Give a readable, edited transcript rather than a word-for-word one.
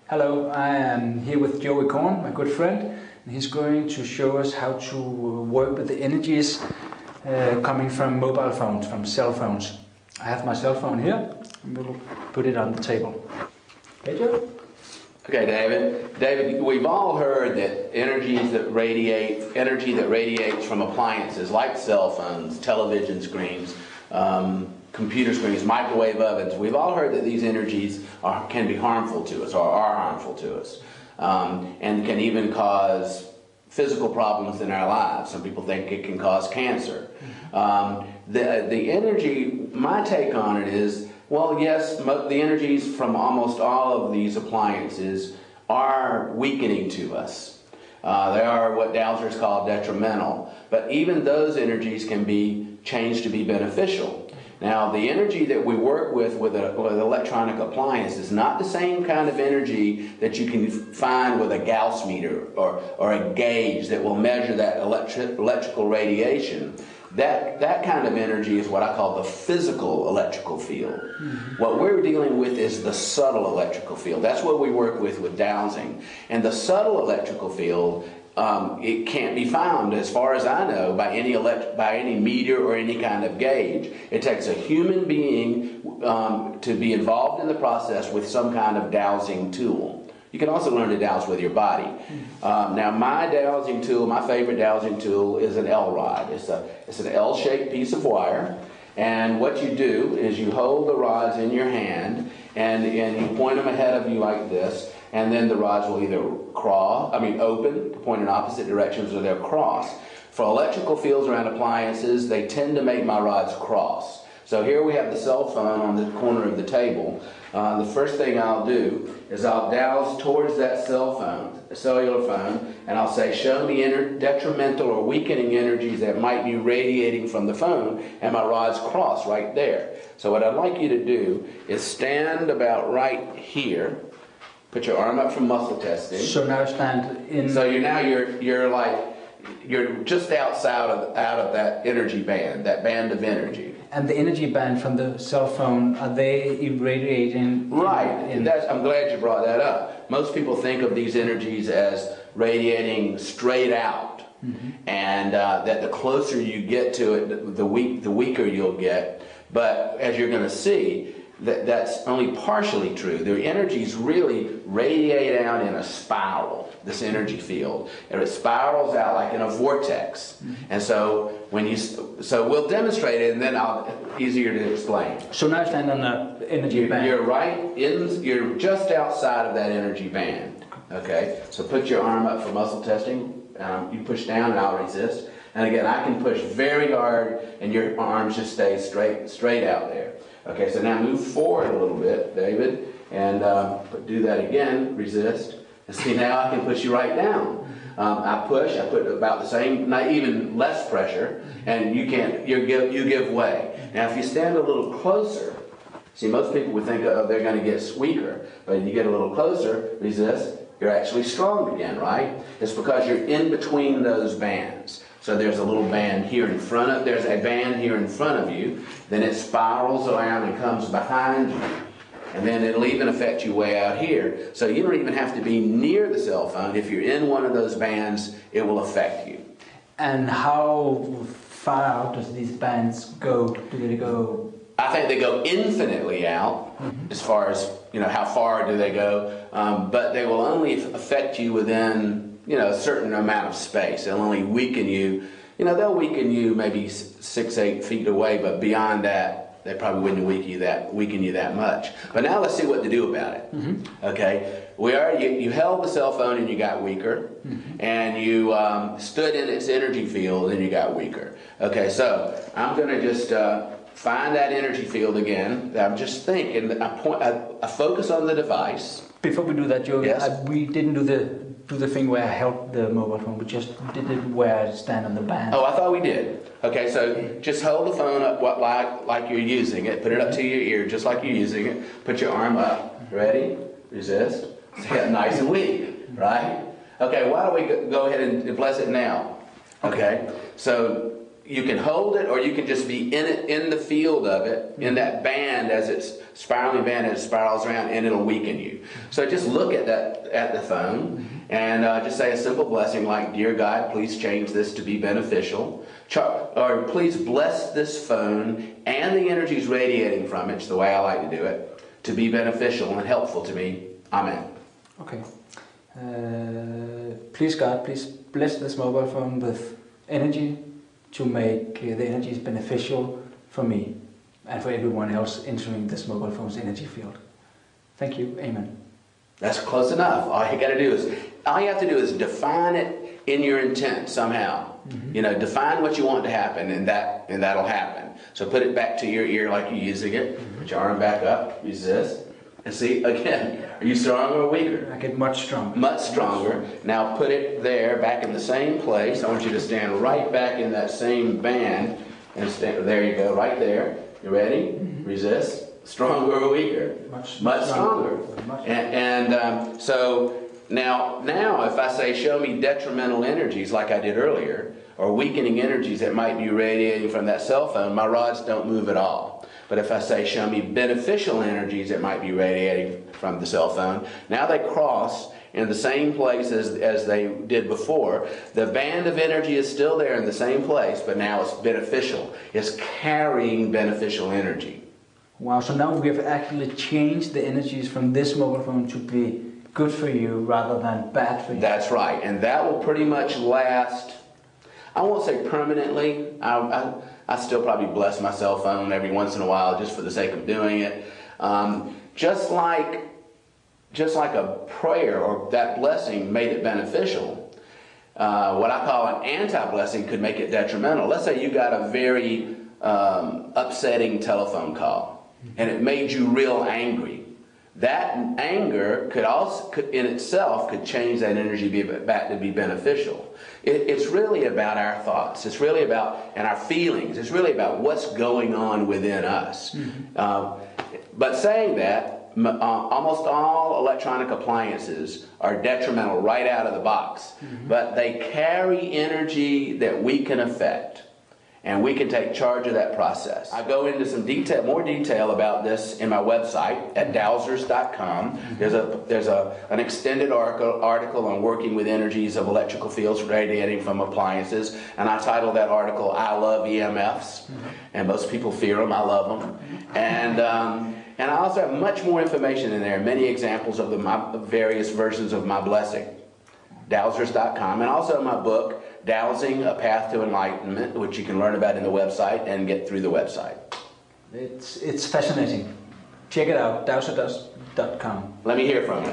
Hello, I am here with Joey Korn, my good friend, and he's going to show us how to work with the energies coming from mobile phones, from cell phones. I have my cell phone here, and we'll put it on the table. Okay, Joe? Okay, David. David, we've all heard that energy that radiates from appliances like cell phones, television screens, computer screens, microwave ovens. We've all heard that these energies can be harmful to us, or are harmful to us, and can even cause physical problems in our lives. Some people think it can cause cancer. The energy, my take on it is, well, yes, the energies from almost all of these appliances are weakening to us. They are what dowsers call detrimental, but even those energies can be changed to be beneficial. Now, the energy that we work with electronic appliances is not the same kind of energy that you can find with a Gauss meter or a gauge that will measure that electrical radiation. That kind of energy is what I call the physical electrical field. What we're dealing with is the subtle electrical field. That's what we work with dowsing. And the subtle electrical field, it can't be found, as far as I know, by any meter or any kind of gauge. It takes a human being to be involved in the process with some kind of dowsing tool. You can also learn to dowse with your body. Now, my dowsing tool, my favorite dowsing tool, is an L rod. It's an L-shaped piece of wire, and what you do is you hold the rods in your hand, and you point them ahead of you like this, and then the rods will either open to point in opposite directions, or they'll cross. For electrical fields around appliances, they tend to make my rods cross. So here we have the cell phone on the corner of the table. The first thing I'll do is I'll dowse towards that cellular phone, and I'll say, show me detrimental or weakening energies that might be radiating from the phone, and my rods cross right there. So what I'd like you to do is stand about right here. Put your arm up for muscle testing. So now stand in. So you're just outside of that energy band, that band of energy. And the energy band from the cell phone, are they irradiating? Right. I'm glad you brought that up. Most people think of these energies as radiating straight out, and that the closer you get to it, the weaker you'll get. But as you're going to see, that's only partially true. The energies really radiate out in a spiral, this energy field, and it spirals out like in a vortex. And so we'll demonstrate it, and then easier to explain. So now stand on the energy band. You're just outside of that energy band. Okay, so put your arm up for muscle testing. You push down, and I'll resist. And again, I can push very hard, and your arms just stay straight out there. Okay, so now move forward a little bit, David, and do that again, resist. And see, now I can push you right down. I put about the same, not even less pressure, and you give way. Now if you stand a little closer, see, most people would think, oh, they're going to get weaker, but if you get a little closer, resist, you're actually strong again, right? It's because you're in between those bands. So there's a little band here in front of, there's a band here in front of you, then it spirals around and comes behind you. And then it'll even affect you way out here. So you don't even have to be near the cell phone. If you're in one of those bands, it will affect you. And how far out does these bands go? Do they go? I think they go infinitely out, as far as, how far do they go. But they will only affect you within, a certain amount of space. They'll only weaken you. They'll weaken you maybe 6-8 feet away, but beyond that, they probably wouldn't weaken you that much. But now let's see what to do about it. Okay, you held the cell phone and you got weaker, and you stood in its energy field and you got weaker. Okay, so I'm going to just find that energy field again. I'm just thinking. I focus on the device. Before we do that, Joe, yes? We didn't do the thing where I held the mobile phone. We just did it where I stand on the band. Oh, I thought we did. Okay, so just hold the phone up like you're using it. Put it up to your ear just like you're using it. Put your arm up. Ready? Resist. Nice and weak, right? Okay, why don't we go ahead and bless it now? Okay, so you can hold it, or you can just be in it, in the field of it, in that band as it's spiraling band as it spirals around, and it'll weaken you. So just look at that, at the phone, and just say a simple blessing like, "Dear God, please change this to be beneficial," or "Please bless this phone and the energies radiating from it," it's the way I like to do it, "to be beneficial and helpful to me. Amen." Okay. Please God, please bless this mobile phone with energy to make the energies beneficial for me and for everyone else entering this mobile phone's energy field. Thank you. Amen. That's close enough. All you have to do is define it in your intent somehow. You know, define what you want to happen, and that'll happen. So put it back to your ear like you're using it. Put your arm back up. Use this. And see, again, are you stronger or weaker? I get much stronger. Much stronger. Now put it there, back in the same place. I want you to stand right back in that same band. And stand, there you go, right there. You ready? Resist. Stronger or weaker? Much stronger. So now if I say, "Show me detrimental energies," like I did earlier, or weakening energies that might be radiating from that cell phone, my rods don't move at all. But if I say, "Show me beneficial energies that might be radiating from the cell phone," now they cross in the same place as they did before. The band of energy is still there in the same place, but now it's beneficial. It's carrying beneficial energy. Wow, so now we have actually changed the energies from this mobile phone to be good for you rather than bad for you. That's right, and that will pretty much last, I won't say permanently. I still probably bless my cell phone every once in a while just for the sake of doing it. Just like a prayer or that blessing made it beneficial, what I call an anti-blessing could make it detrimental. Let's say you got a very upsetting telephone call, and it made you real angry. That anger could in itself change that energy back to be beneficial. It's really about our thoughts. It's really about, and our feelings. It's really about what's going on within us. But saying that, almost all electronic appliances are detrimental right out of the box. But they carry energy that we can affect. And we can take charge of that process. I go into some more detail about this in my website at dowsers.com. There's an extended article on working with energies of electrical fields radiating from appliances, and I titled that article, "I Love EMFs." And most people fear them. I love them. And I also have much more information in there, many examples of my various versions of my blessing. Dowsers.com, and also my book, Dowsing, A Path to Enlightenment, which you can learn about in the website and get through the website. It's fascinating. Check it out, dowsers.com. Let me hear from you.